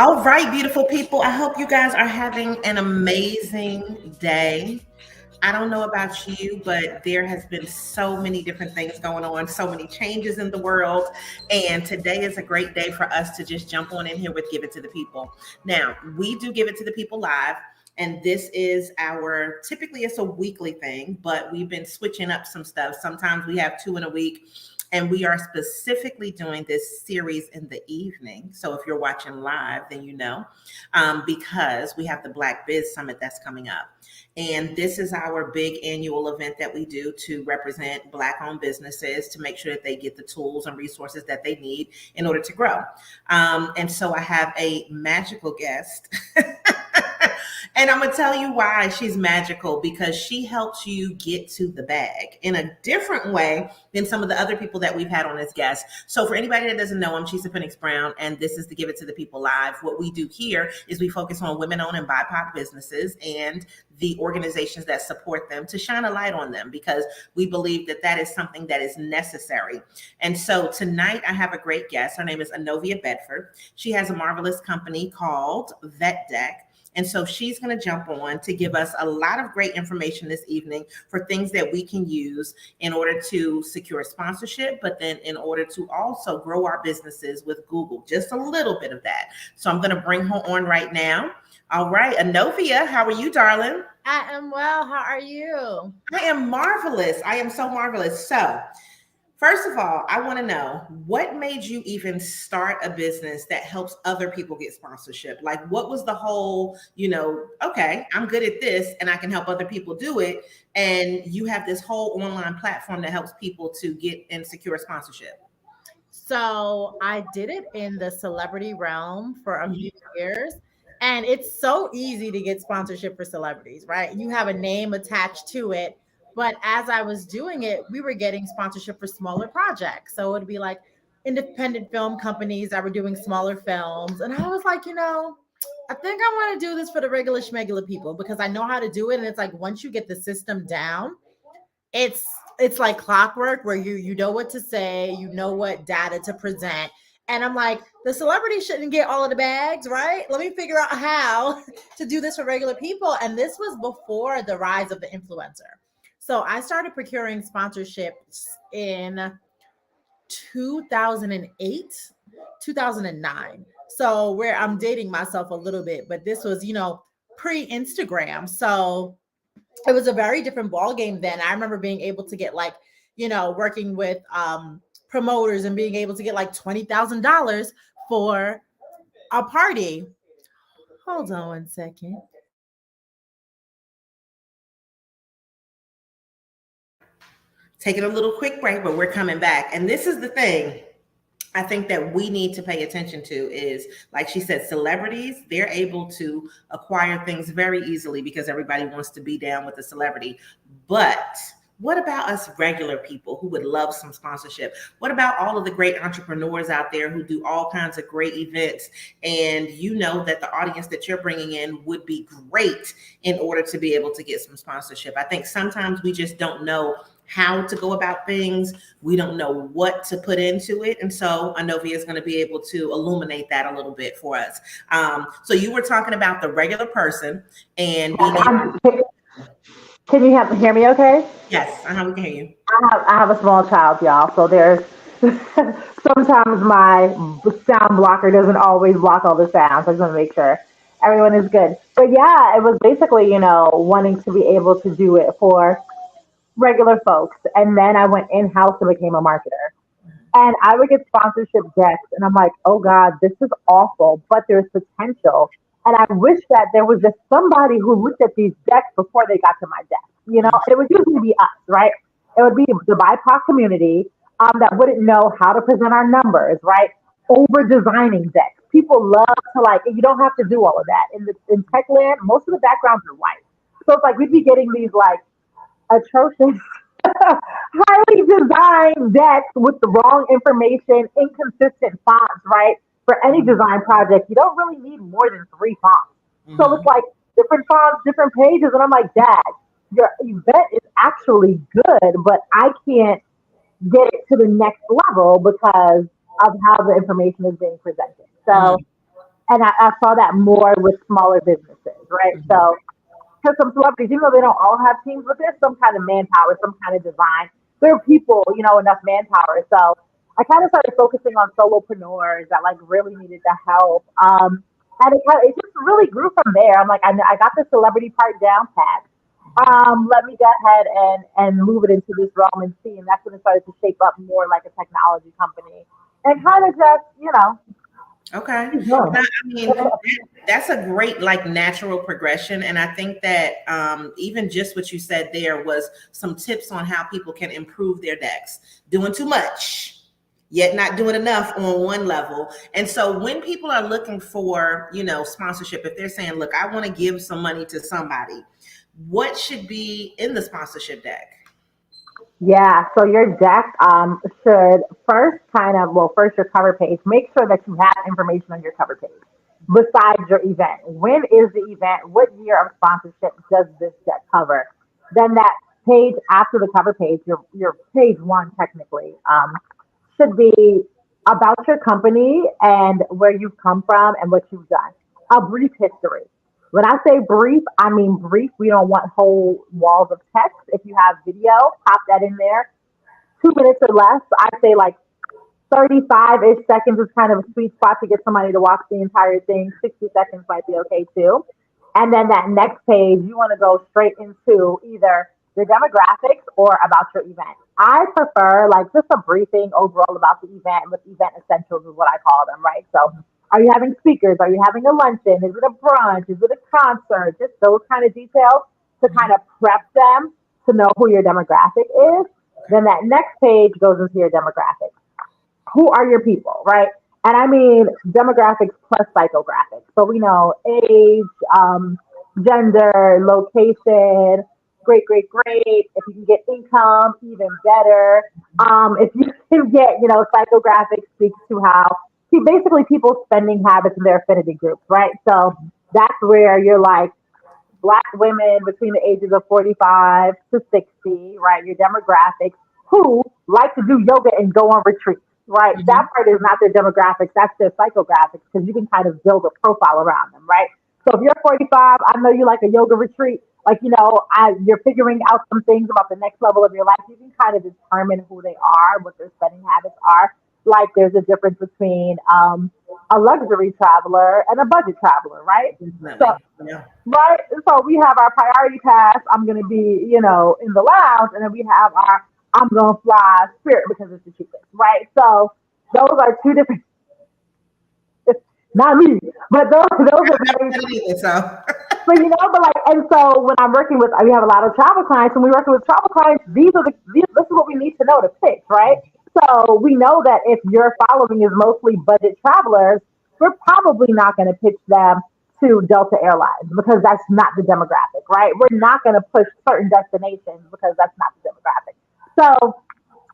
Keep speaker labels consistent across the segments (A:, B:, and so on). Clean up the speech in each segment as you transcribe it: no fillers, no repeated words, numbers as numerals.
A: All right, beautiful people. I hope you guys are having an amazing day. I don't know about you, but there has been so many different things going on, so many changes in the world. And today is a great day for us to just jump on in here with Give It to the People. Now, we do Give It to the People live. And this is typically it's a weekly thing, but we've been switching up some stuff. Sometimes we have two in a week. And we are specifically doing this series in the evening. So if you're watching live, then you know, because we have the Black Biz Summit that's coming up. And this is our big annual event that we do to represent Black-owned businesses, to make sure that they get the tools and resources that they need in order to grow. And so I have a magical guest. And I'm going to tell you why she's magical, because she helps you get to the bag in a different way than some of the other people that we've had on as guests. So for anybody that doesn't know, I'm Chisa Phoenix Brown, and this is the Give It to the People Live. What we do here is we focus on women-owned and BIPOC businesses and the organizations that support them, to shine a light on them, because we believe that that is something that is necessary. And so tonight I have a great guest. Her name is Enovia Bedford. She has a marvelous company called VetDeck. And so she's going to jump on to give us a lot of great information this evening for things that we can use in order to secure sponsorship, but then in order to also grow our businesses with Google, just a little bit of that. So I'm going to bring her on right now. All right, Enovia, how are you, darling?
B: I am well. How are you?
A: I am marvelous. I am so marvelous. So first of all, I want to know, what made you even start a business that helps other people get sponsorship? Like, what was the whole, okay, I'm good at this and I can help other people do it. And you have this whole online platform that helps people to get and secure sponsorship.
B: So I did it in the celebrity realm for a few years. And it's so easy to get sponsorship for celebrities, right? You have a name attached to it. But as I was doing it, we were getting sponsorship for smaller projects. So it would be like independent film companies that were doing smaller films. And I was like, I think I want to do this for the regular schmegular people, because I know how to do it. And it's like, once you get the system down, it's like clockwork, where you know what to say, you know what data to present. And I'm like, the celebrity shouldn't get all of the bags, right? Let me figure out how to do this for regular people. And this was before the rise of the influencer. So I started procuring sponsorships in 2008, 2009. So where I'm dating myself a little bit, but this was, pre-Instagram. So it was a very different ball game then. I remember being able to get working with promoters and being able to get like $20,000 for a party. Hold on one second.
A: Taking a little quick break, but we're coming back. And this is the thing I think that we need to pay attention to is, like she said, celebrities, they're able to acquire things very easily because everybody wants to be down with the celebrity. But what about us regular people who would love some sponsorship? What about all of the great entrepreneurs out there who do all kinds of great events? And you know that the audience that you're bringing in would be great in order to be able to get some sponsorship. I think sometimes we just don't know how to go about things. We don't know what to put into it. And so Enovia is going to be able to illuminate that a little bit for us. So you were talking about the regular person and being able.
C: Can you hear me okay?
A: Yes, we can hear you.
C: I have a small child, y'all. So there's sometimes my sound blocker doesn't always block all the sounds. I just want to make sure everyone is good. But yeah, it was basically, wanting to be able to do it for regular folks. And then I went in-house and became a marketer. And I would get sponsorship decks and I'm like, oh God, this is awful, but there's potential. And I wish that there was just somebody who looked at these decks before they got to my desk. It would usually be us, right? It would be the BIPOC community that wouldn't know how to present our numbers, right? Over designing decks. People love to you don't have to do all of that. In tech land, most of the backgrounds are white. So it's like we'd be getting these atrocious, highly designed decks with the wrong information, inconsistent fonts, right? For any design project, you don't really need more than 3 fonts. Mm-hmm. So it's like different fonts, different pages. And I'm like, Dad, your event is actually good, but I can't get it to the next level because of how the information is being presented. So And I saw that more with smaller businesses, right?
A: Mhm.
C: So because some celebrities, even though they don't all have teams, but there's some kind of manpower, some kind of design. There are people, enough manpower. So I kind of started focusing on solopreneurs that like really needed the help. And it just really grew from there. I'm like, I got the celebrity part down pat. Let me go ahead and move it into this realm and see. And that's when it started to shape up more like a technology company and kind of just,
A: Okay.
C: keep going.
A: I mean, that's a great like natural progression. And I think that even just what you said there was some tips on how people can improve their decks. Doing too much, yet not doing enough on one level. And so when people are looking for, sponsorship, if they're saying, look, I want to give some money to somebody, what should be in the sponsorship deck?
C: Yeah, so your deck should first your cover page. Make sure that you have information on your cover page besides your event. When is the event? What year of sponsorship does this deck cover? Then that page after the cover page, your page one technically, should be about your company and where you've come from and what you've done. A brief history. When I say brief, I mean brief. We don't want whole walls of text. If you have video, pop that in there. 2 minutes or less. I'd say like 35-ish seconds is kind of a sweet spot to get somebody to watch the entire thing. 60 seconds might be okay too. And then that next page, you want to go straight into either your demographics or about your event. I prefer like just a briefing overall about the event with event essentials is what I call them, right? So are you having speakers? Are you having a luncheon? Is it a brunch? Is it a concert? Just those kind of details to kind of prep them to know who your demographic is. Then that next page goes into your demographics. Who are your people, right? And I mean demographics plus psychographics. So we know age, gender, location, great, great, great. If you can get income, even better. If you can get, psychographics speaks to how, see, basically people's spending habits and their affinity groups, right? So that's where you're like, Black women between the ages of 45 to 60, right? Your demographics who like to do yoga and go on retreats, right? That
A: Mhm.
C: part is not their demographics, that's their psychographics because you can kind of build a profile around them, right? So if you're 45, I know you like a yoga retreat, like, you're figuring out some things about the next level of your life. You can kind of determine who they are, what their spending habits are. Like there's a difference between a luxury traveler and a budget traveler, right? So
A: Definitely. Yeah.
C: right? So we have our priority pass. I'm going to be, in the lounge, and then we have our I'm going to fly Spirit because it's the cheapest, right? So those are two different. Not me, but those are
A: I've
C: very.
A: never done it either, so.
C: But like, and so when I'm working with, we have a lot of travel clients. When we're working with travel clients, this is what we need to know to pitch, right? So we know that if your following is mostly budget travelers, we're probably not going to pitch them to Delta Airlines because that's not the demographic, right? We're not going to push certain destinations because that's not the demographic. So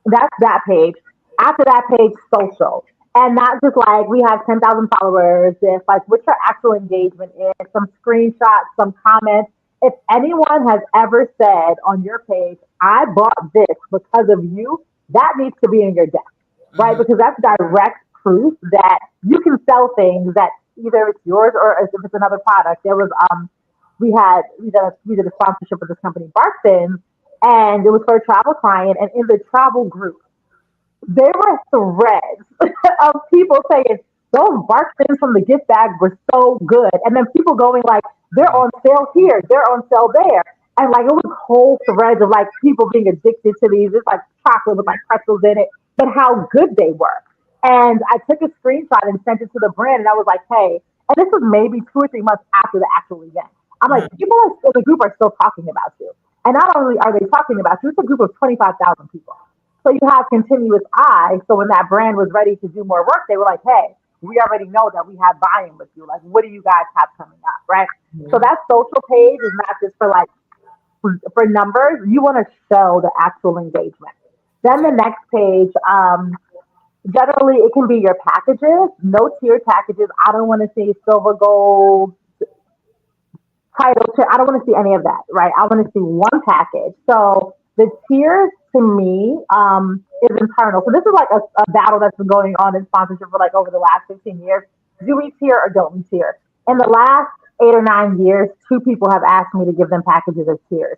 C: that's that page. After that page, social. And not just like we have 10,000 followers, if like what your actual engagement is, some screenshots, some comments. If anyone has ever said on your page, I bought this because of you, that needs to be in your deck, right?
A: Mhm.
C: Because that's direct proof that you can sell things that either it's yours or if it's another product. There was we did a sponsorship with this company, Barkfins, and it was for a travel client, and in the travel group there were threads of people saying those bark things from the gift bag were so good, and then people going like they're on sale here, they're on sale there, and like it was whole threads of like people being addicted to these. It's like chocolate with like pretzels in it, but how good they were. And I took a screenshot and sent it to the brand, and I was like, hey, and this was maybe 2 or 3 months after the actual event. I'm like,
A: Mhm.
C: people in the group are still talking about you. And not only are they talking about you, it's a group of 25,000 people. So you have continuous eye. So when that brand was ready to do more work, they were like, hey, we already know that we have buy-in with you. Like, what do you guys have coming up, right? So
A: Mhm.
C: that social page is not just for like for numbers. You want to show the actual engagement. Then
A: Okay.
C: the next page, generally it can be your packages, no tiered packages. I don't want to see silver, gold, title. I don't want to see any of that, right? I want to see one package. So the tiers to me is internal. So this is like a battle that's been going on in sponsorship for like over the last 15 years. Do we tier or don't we tier? In the last 8 or 9 years, two people have asked me to give them packages as tiers,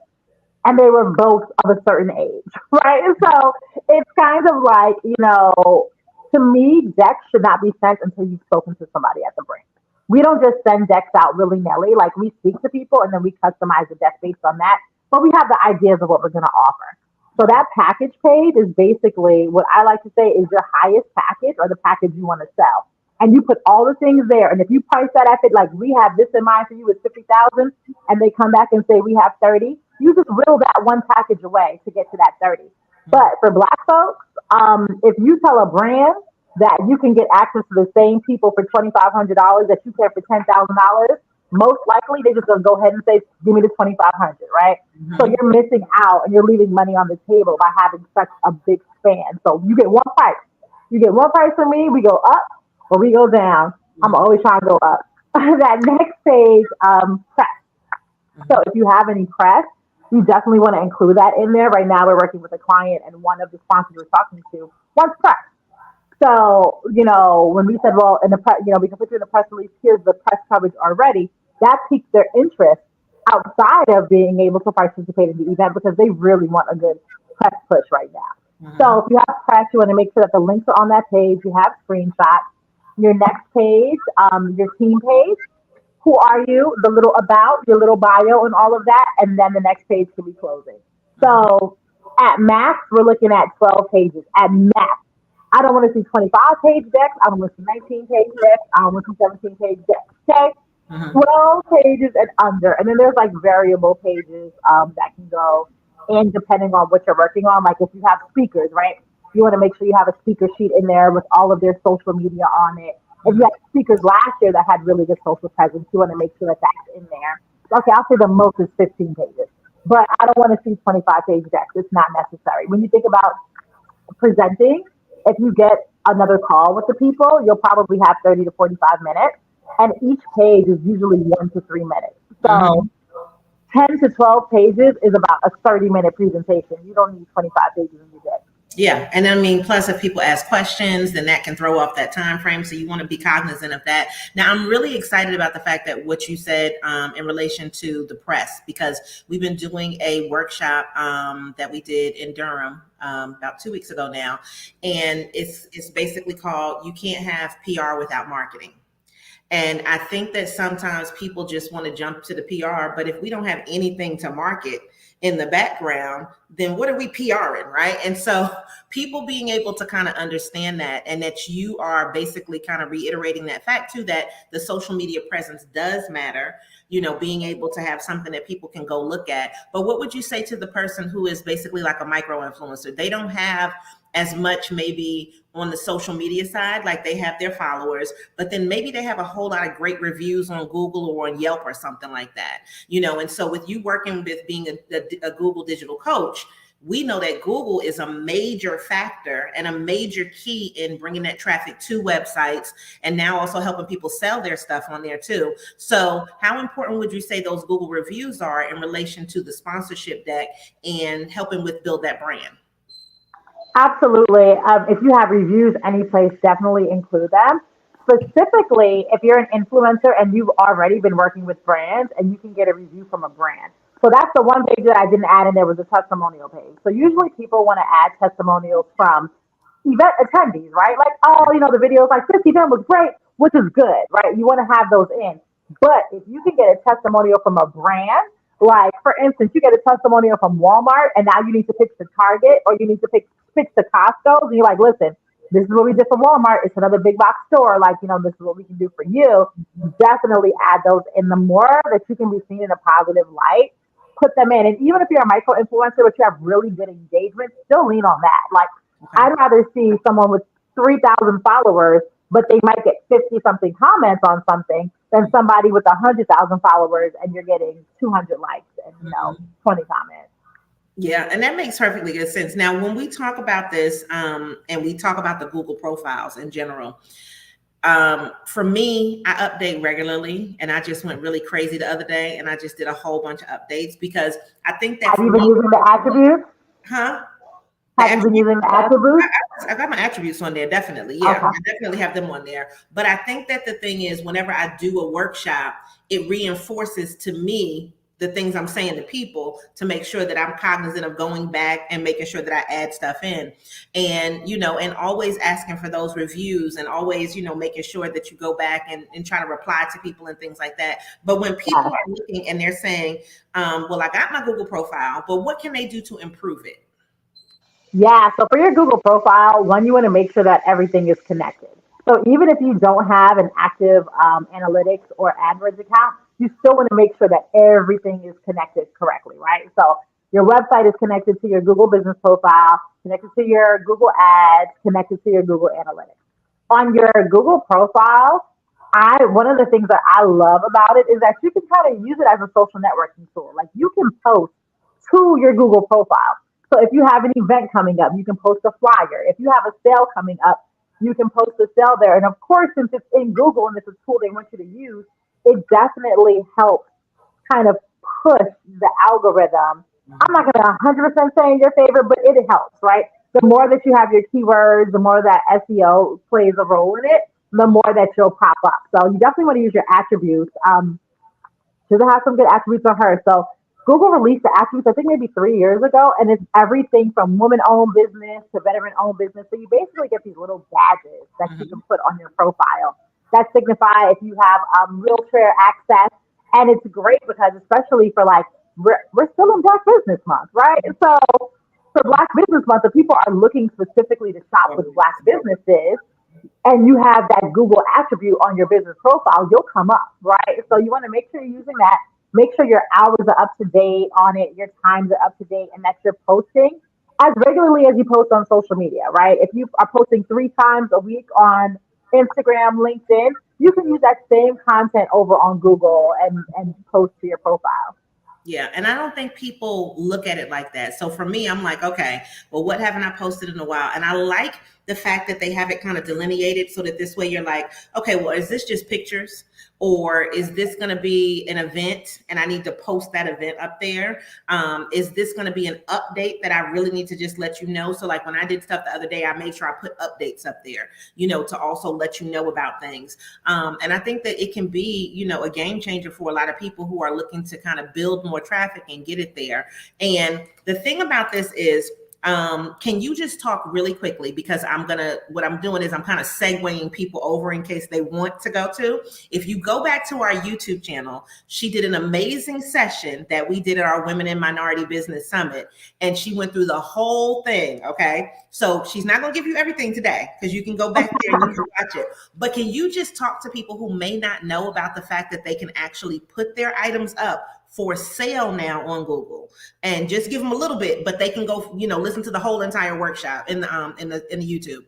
C: and they were both of a certain age, right? And so it's kind of like, to me, decks should not be sent until you've spoken to somebody at the brand. We don't just send decks out willy nilly. Like, we speak to people and then we customize the deck based on that. But we have the ideas of what we're going to offer. So that package page is basically what I like to say is your highest package or the package you want to sell. And you put all the things there. And if you price that at it, like, we have this in mind for you with 50,000, and they come back and say we have 30, you just whittle that one package away to get to that 30. But for Black folks, if you tell a brand that you can get access to the same people for $2,500 that you can for $10,000, most likely they're just gonna go ahead and say, "Give me the 2,500," right? Mm-hmm. So you're missing out and you're leaving money on the table by having such a big span. So you get one price. You get one price from me. We go up or we go down. I'm always trying to go up. That next page, press. So if you have any press, you definitely want to include that in there. Right now, we're working with a client, and one of the sponsors we're talking to wants press. So, when we said, well, in the press, we can put you in the press release, here's the press coverage already, that piques their interest outside of being able to participate in the event because they really want a good press push right now. Mm-hmm. So if you have press, you want to make sure that the links are on that page, you have screenshots. Your next page, your team page, who are you, the little about, your little bio and all of that, and then the next page can be closing. So at max, we're looking at 12 pages, at max. I don't want to see 25-page decks. I don't want to see 19-page decks. I don't want to see 17-page decks. Okay? Mm-hmm. 12 pages and under. And then there's like variable pages that can go in depending on what you're working on. Like if you have speakers, right? You want to make sure you have a speaker sheet in there with all of their social media on it. If you had speakers last year that had really good social presence, you want to make sure that that's in there. Okay, I'll say the most is 15 pages. But I don't want to see 25-page decks. It's not necessary. When you think about presenting, if you get another call with the people, you'll probably have 30 to 45 minutes. And each page is usually 1 to 3 minutes. So 10 to 12 pages is about a 30-minute presentation. You don't need 25 pages in your day.
A: Yeah. And I mean, plus if people ask questions, then that can throw off that time frame. So you want to be cognizant of that. Now, I'm really excited about the fact that what you said in relation to the press, because we've been doing a workshop that we did in Durham about 2 weeks ago now. And it's basically called You Can't Have PR Without Marketing. And I think that sometimes people just want to jump to the PR, but if we don't have anything to market in the background, then what are we PRing, right? And so people being able to kind of understand that, and that you are basically kind of reiterating that fact too, that the social media presence does matter, being able to have something that people can go look at. But what would you say to the person who is basically like a micro influencer? They don't have as much maybe on the social media side, like they have their followers, but then maybe they have a whole lot of great reviews on Google or on Yelp or something like that, and so with you working with being a Google digital coach, we know that Google is a major factor and a major key in bringing that traffic to websites, and now also helping people sell their stuff on there too. So how important would you say those Google reviews are in relation to the sponsorship deck and helping with build that brand?
C: Absolutely. If you have reviews any place, definitely include them. Specifically, if you're an influencer and you've already been working with brands and you can get a review from a brand. So that's the one page that I didn't add in there was a testimonial page. So usually people want to add testimonials from event attendees, right? Like, the videos like this event was great, which is good, right? You want to have those in. But if you can get a testimonial from a brand, like for instance, you get a testimonial from Walmart and now you need to pitch to Target or you need to pitch to Costco, and you're like, listen, this is what we did for Walmart. It's another big box store. Like, this is what we can do for you. Definitely add those in. The more that you can be seen in a positive light, put them in. And even if you're a micro influencer, but you have really good engagement, still lean on that. Like, I'd rather see someone with 3,000 followers, but they might get 50 something comments on something than somebody with 100,000 followers and you're getting 200 likes and, 20 comments.
A: Yeah, and that makes perfectly good sense. Now, when we talk about this and we talk about the Google profiles in general, for me, I update regularly, and I just went really crazy the other day, and I just did a whole bunch of updates because I think that.
C: Have you been using the attributes?
A: Huh? The
C: Have you been
A: attributes,
C: using the attributes?
A: I got my attributes on there, definitely. Yeah,
C: Okay.
A: I definitely have them on there. But I think that the thing is, whenever I do a workshop, it reinforces to me the things I'm saying to people to make sure that I'm cognizant of going back and making sure that I add stuff in. And, and always asking for those reviews and always, making sure that you go back and try to reply to people and things like that. But when people
C: Yeah.
A: are looking and they're saying, well, I got my Google profile, but what can they do to improve it?
C: Yeah, so for your Google profile, one, you want to make sure that everything is connected. So even if you don't have an active analytics or AdWords account, you still want to make sure that everything is connected correctly, right? So your website is connected to your Google business profile, connected to your Google Ads, connected to your Google Analytics. On your Google profile, I one of the things that I love about it is that you can kind of use it as a social networking tool. Like you can post to your Google profile. So if you have an event coming up, you can post a flyer. If you have a sale coming up, you can post a sale there. And of course, since it's in Google and it's a tool they want you to use, it definitely helps kind of push the algorithm. I'm not going to 100% say in your favor, but it helps, right? The more that you have your keywords, the more that SEO plays a role in it, the more that you'll pop up. So you definitely want to use your attributes. Does have some good attributes on her? So Google released the attributes, I think maybe 3 years ago, and it's everything from woman-owned business to veteran-owned business. So you basically get these little badges that you can
A: Mhm.
C: put on your profile that signify if you have wheelchair access, and it's great because especially for like we're still in Black Business Month, right? So for Black Business Month, if people are looking specifically to shop with Black businesses, and you have that Google attribute on your business profile, you'll come up, right? So you want to make sure you're using that. Make sure your hours are up to date on it, your times are up to date, and that you're posting as regularly as you post on social media, right? If you are posting 3 times a week on Instagram, LinkedIn, you can use that same content over on Google and post to your profile.
A: Yeah, and I don't think people look at it like that. So for me, I'm like, okay, well, what haven't I posted in a while? And I like the fact that they have it kind of delineated so that this way you're like, okay, well, is this just pictures? Or is this going to be an event and I need to post that event up there? Is this going to be an update that I really need to just let you know? So, like when I did stuff the other day, I made sure I put updates up there, to also let you know about things. And I think that it can be, a game changer for a lot of people who are looking to kind of build more traffic and get it there. And the thing about this is, can you just talk really quickly, because what I'm doing is I'm kind of segueing people over in case they want to go to. If you go back to our YouTube channel, she did an amazing session that we did at our Women in Minority Business Summit, and she went through the whole thing. Okay, so she's not going to give you everything today because you can go back there and you can watch it. But can you just talk to people who may not know about the fact that they can actually put their items up for sale now on Google, and just give them a little bit, but they can go, listen to the whole entire workshop in the YouTube.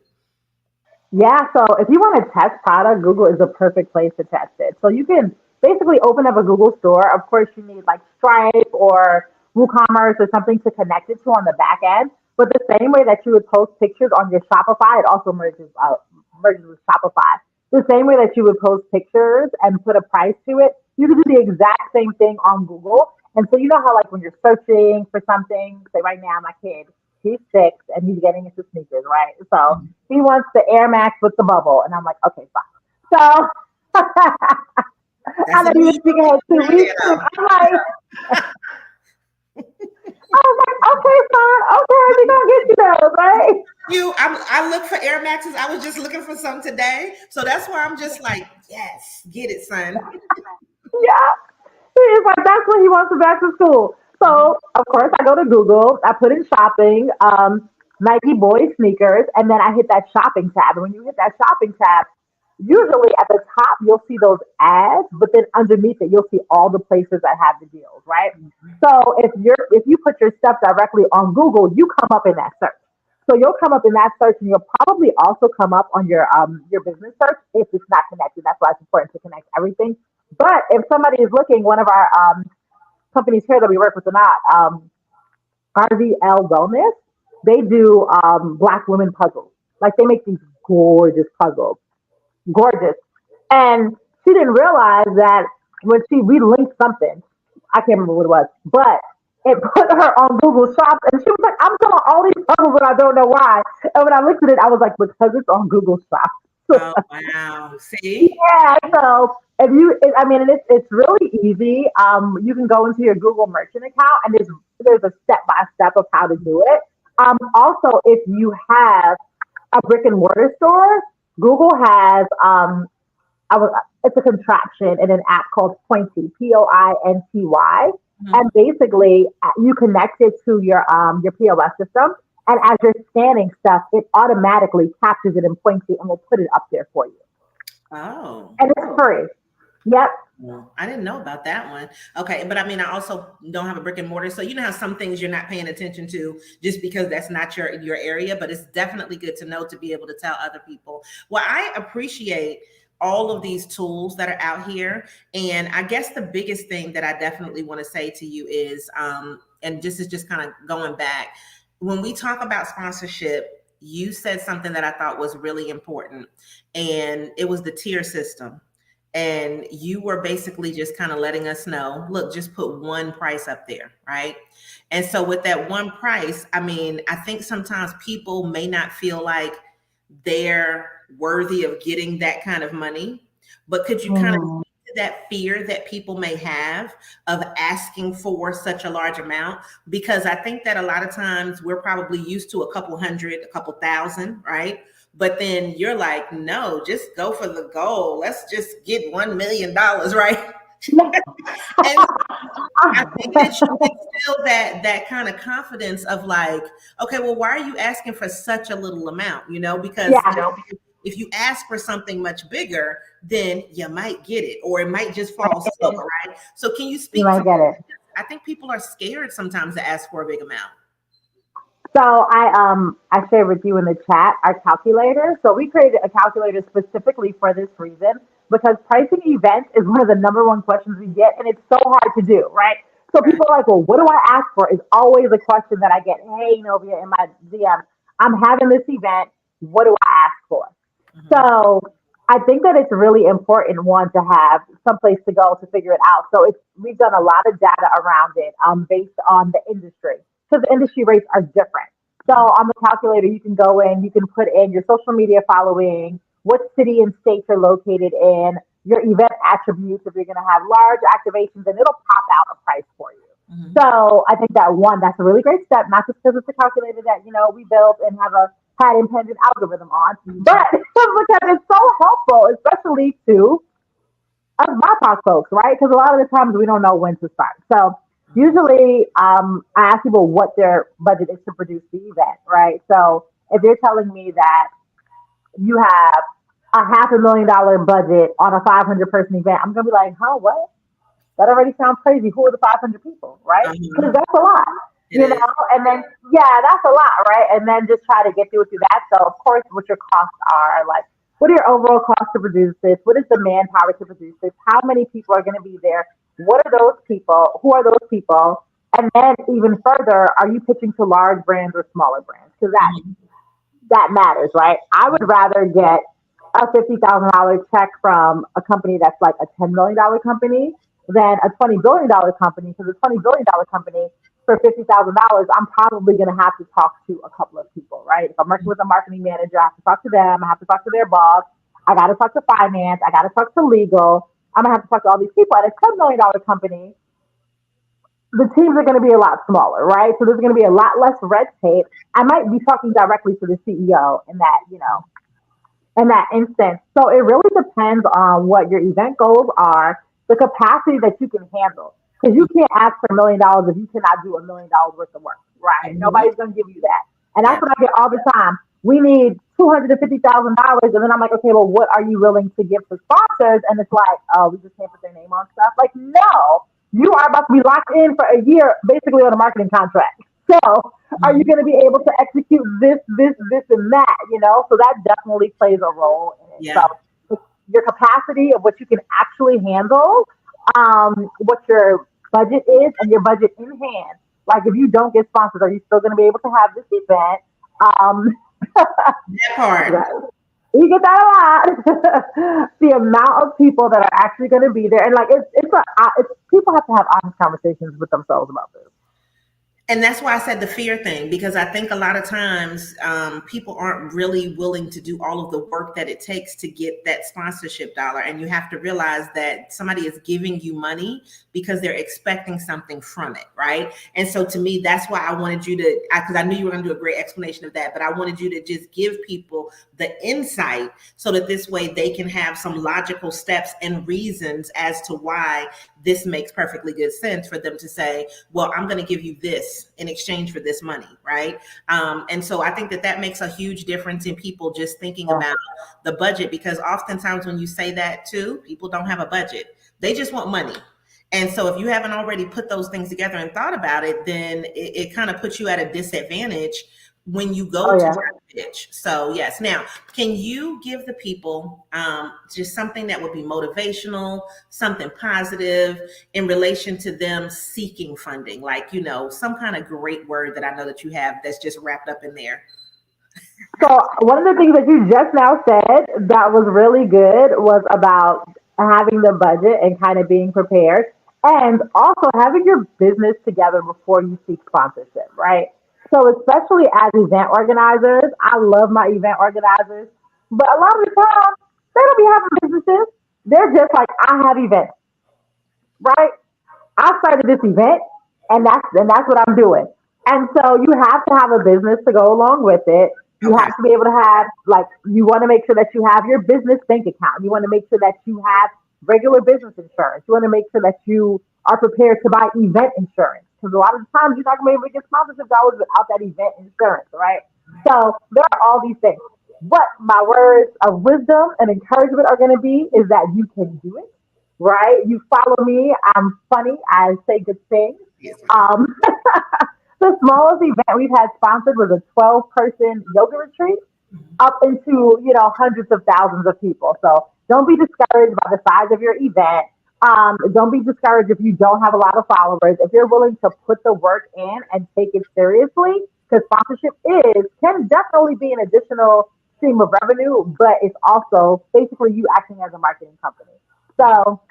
C: Yeah, so if you want to test product, Google is the perfect place to test it. So you can basically open up a Google store. Of course, you need like Stripe or WooCommerce or something to connect it to on the back end. But the same way that you would post pictures on your Shopify, it also merges with Shopify. The same way that you would post pictures and put a price to it, you can do the exact same thing on Google. And so you know how like when you're searching for something, say right now my kid, he's 6 and he's getting into sneakers, right? So he wants the Air Max with the bubble. And I'm like, okay, fine. So
A: That's
C: I
A: a
C: know
A: new
C: you were speaking ahead 2 weeks. And I'm like, I was like, okay, fine. Okay, we're going to get you those, right?
A: I look for Air Maxes. I was just looking for some today, so that's why I'm just like, yes, get it, son.
C: Yeah. He's like, that's what he wants to back to school.
A: Mhm.
C: So, of course, I go to Google. I put in shopping, Nike boy sneakers, and then I hit that shopping tab. And when you hit that shopping tab, usually at the top, you'll see those ads, but then underneath it, you'll see all the places that have the deals, right? So if you put your stuff directly on Google, you come up in that search. So you'll come up in that search, and you'll probably also come up on your business search if it's not connected. That's why it's important to connect everything. But if somebody is looking, one of our companies here that we work with a lot, RVL Wellness, they do Black women puzzles. Like they make these gorgeous puzzles, gorgeous. And she didn't realize that when we linked something, I can't remember what it was, but it put her on Google Shops, and she was like, "I'm selling all these puzzles, and I don't know why." And when I looked at it, I was like, "Because it's on Google Shops."
A: Oh wow. See?
C: Yeah, so if you, I mean, it's really easy. You can go into your Google Merchant account, and there's a step by step of how to do it. Also, if you have a brick and mortar store, Google has I was, it's a contraption in an app called Pointy, Pointy,
A: Mhm.
C: and basically you connect it to your POS system, and as you're scanning stuff, it automatically captures it in Pointy and will put it up there for you,
A: Oh.
C: and it's free. Yep.
A: Well, I didn't know about that one. Okay, but I mean, I also don't have a brick and mortar, so you know how some things you're not paying attention to just because that's not your area. But it's definitely good to know to be able to tell other people. Well, I appreciate all of these tools that are out here, and I guess the biggest thing that I definitely want to say to you is, and this is just kind of going back when we talk about sponsorship. You said something that I thought was really important, and it was the tier system, and you were basically just kind of letting us know, look, just put one price up there, right? And so with that one price, I mean, I think sometimes people may not feel like they're worthy of getting that kind of money, but could you kind of
C: Mhm.
A: speak to that fear that people may have of asking for such a large amount? Because I think that a lot of times we're probably used to a couple hundred, a couple thousand, right? But then you're like, no, just go for the goal. Let's just get $1 million, right? And I think that you instill that kind of confidence of like, okay, well, why are you asking for such a little amount? Because
C: Yeah,
A: if you ask for something much bigger, then you might get it, or it might just fall silver, right? So can you
C: you
A: speak to
C: might get it.
A: I think people are scared sometimes to ask for a big amount.
C: So I shared with you in the chat our calculator. So we created a calculator specifically for this reason because pricing events is one of the number one questions we get, and it's so hard to do, right? So
A: Right.
C: people are like, "Well, what do I ask for?" Is always a question that I get. Hey, Novia, in my DM, I'm having this event. What do I ask for?
A: Mhm.
C: So I think that it's really important one to have someplace to go to figure it out. So we've done a lot of data around it based on the industry because the industry rates are different. So
A: Mhm.
C: on the calculator, you can go in, you can put in your social media following, what city and state you're located in, your event attributes if you're going to have large activations, and it'll pop out a price for you.
A: Mhm.
C: So I think that one, that's a really great step, not just because it's a calculator that, we built and have a patent pending algorithm on, but because it's so helpful, especially to us BIPOC folks, right? Because a lot of the times we don't know when to start. So
A: Mhm.
C: usually I ask people what their budget is to produce the event, right? So if you're telling me that you have a $500,000 budget on a 500-person event, I'm gonna be like, huh, what? That already sounds crazy. Who are the 500 people, right? Because
A: Uh-huh.
C: that's a lot,
A: It is.
C: and then, yeah, that's a lot, right? And then just try to get through that. So, of course, what your costs are, like, what are your overall costs to produce this? What is the manpower to produce this? How many people are going to be there? What are those people? Who are those people? And then, even further, are you pitching to large brands or smaller brands? Because
A: Mhm.
C: that matters, right? I would rather get a $50,000 check from a company that's like a $10 million company than a $20 billion company. Because a $20 billion company for $50,000, I'm probably going to have to talk to a couple of people, right? If I'm working with a marketing manager, I have to talk to them. I have to talk to their boss. I got to talk to finance. I got to talk to legal. I'm gonna have to talk to all these people. At a $10 million company, the teams are going to be a lot smaller, right? So there's going to be a lot less red tape. I might be talking directly to the CEO in that instance. So it really depends on what your event goals are, the capacity that you can handle. Because you can't ask for $1 million if you cannot do $1 million worth of work, right?
A: Mhm.
C: Nobody's going to give you that. And that's
A: Right.
C: what I get all the time. We need $250,000, and then I'm like, okay, well, what are you willing to give to sponsors? And it's like, oh, we just can't put their name on stuff. Like, no, you are about to be locked in for a year, basically on a marketing contract. So, are you
A: Mhm.
C: going to be able to execute this, and that? So that definitely plays a role in it.
A: Yeah.
C: So, your capacity of what you can actually handle, what your budget is, and your budget in hand. Like, if you don't get sponsors, are you still going to be able to have this event? Um,
A: That part.
C: right. You get that a lot. The amount of people that are actually going to be there, and like it's people have to have honest conversations with themselves about this.
A: And that's why I said the fear thing, because I think a lot of times people aren't really willing to do all of the work that it takes to get that sponsorship dollar. And you have to realize that somebody is giving you money because they're expecting something from it, right? And so to me, that's why I wanted you to, because I knew you were going to do a great explanation of that, but I wanted you to just give people the insight so that this way they can have some logical steps and reasons as to why this makes perfectly good sense for them to say, well, I'm going to give you this in exchange for this money, right? And so I think that that makes a huge difference in people just thinking about the budget, because oftentimes when you say that too, people don't have a budget. They just want money. And so if you haven't already put those things together and thought about it, then it kind of puts you at a disadvantage when you go to pitch. So yes. Now, can you give the people just something that would be motivational, something positive in relation to them seeking funding? Like, you know, some kind of great word that I know that you have that's just wrapped up in there.
C: So one of the things that you just now said that was really good was about having the budget and kind of being prepared, and also having your business together before you seek sponsorship, right? So especially as event organizers, I love my event organizers, but a lot of the time they don't be having businesses. They're just like, I have events, right? I started this event, and that's what I'm doing. And so you have to have a business to go along with it. You
A: Okay.
C: have to be able to have, like, you want to make sure that you have your business bank account. You want to make sure that you have regular business insurance. You want to make sure that you are prepared to buy event insurance, because a lot of the times you're not going to be able to get sponsorship dollars without that event insurance, right? So there are all these things. What my words of wisdom and encouragement are going to be is that you can do it, right? You follow me. I'm funny. I say good things.
A: Yes.
C: Um, the smallest event we've had sponsored was a 12-person yoga retreat, up into, hundreds of thousands of people. So don't be discouraged by the size of your event. Don't be discouraged if you don't have a lot of followers. If you're willing to put the work in and take it seriously, because sponsorship can definitely be an additional stream of revenue, but it's also basically you acting as a marketing company. So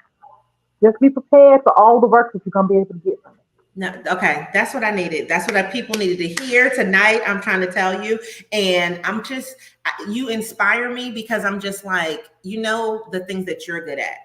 C: just be prepared for all the work that you're going to be able to get from it.
A: No, okay, that's what I needed. That's what people needed to hear tonight. I'm trying to tell you, and you inspire me, because I'm just like, the things that you're good at,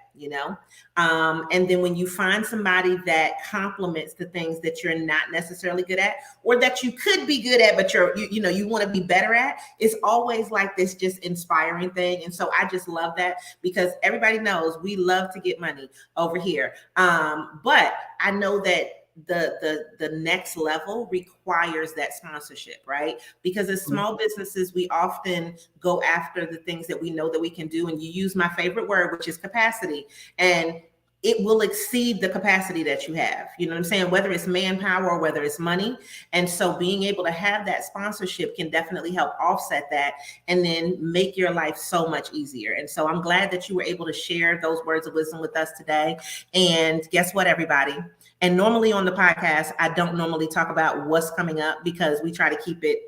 A: and then when you find somebody that complements the things that you're not necessarily good at, or that you could be good at, but you want to be better at, it's always like this just inspiring thing. And so I just love that, because everybody knows we love to get money over here. But I know that the next level requires that sponsorship, right? Because as small businesses, we often go after the things that we know that we can do. And you use my favorite word, which is capacity. And it will exceed the capacity that you have. You know what I'm saying? Whether it's manpower or whether it's money. And so being able to have that sponsorship can definitely help offset that, and then make your life so much easier. And so I'm glad that you were able to share those words of wisdom with us today. And guess what, everybody? And normally on the podcast, I don't normally talk about what's coming up, because we try to keep it,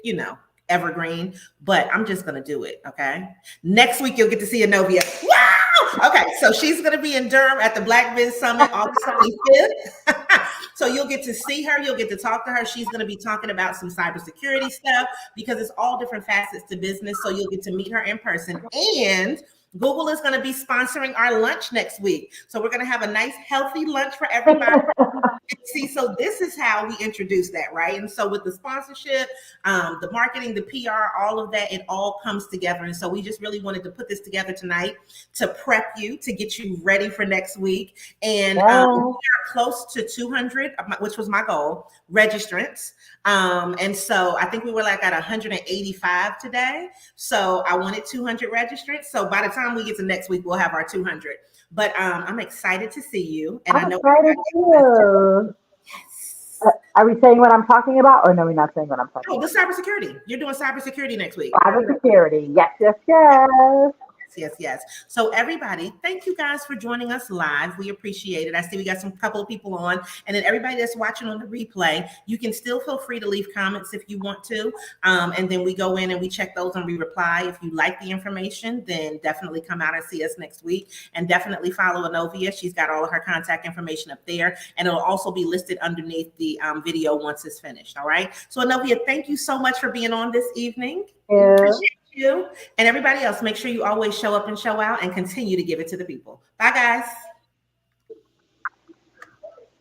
A: evergreen, but I'm just going to do it. Okay. Next week, you'll get to see Enovia. Wow. Okay. So she's going to be in Durham at the Black Biz Summit August 25th. So you'll get to see her. You'll get to talk to her. She's going to be talking about some cybersecurity stuff, because it's all different facets to business. So you'll get to meet her in person. And Google is going to be sponsoring our lunch next week. So we're going to have a nice, healthy lunch for everybody. See, so this is how we introduce that, right? And so with the sponsorship, the marketing, the PR, all of that, it all comes together. And so we just really wanted to put this together tonight to prep you, to get you ready for next week. And we are close to 200, which was my goal, registrants. And so I think we were like at 185 today. So I wanted 200 registrants. So by the time we get to next week, we'll have our 200. But I'm excited to see you. And
C: I'm excited too.
A: Yes.
C: Are we saying what I'm talking about, or no, we're not saying what I'm talking
A: Oh,
C: about?
A: The cybersecurity. You're doing cybersecurity next week.
C: Cybersecurity. Yes, yes, yes.
A: Yes. So everybody, thank you guys for joining us live. We appreciate it. I see we got some couple of people on, and then everybody that's watching on the replay, you can still feel free to leave comments if you want to. And then we go in and we check those and we reply. If you like the information, then definitely come out and see us next week. And definitely follow Enovia. She's got all of her contact information up there, and it'll also be listed underneath the video once it's finished. All right. So Enovia, thank you so much for being on this evening.
C: Yeah.
A: Appreciate you. And everybody else, make sure you always show up and show out and continue to give it to the people. Bye, guys.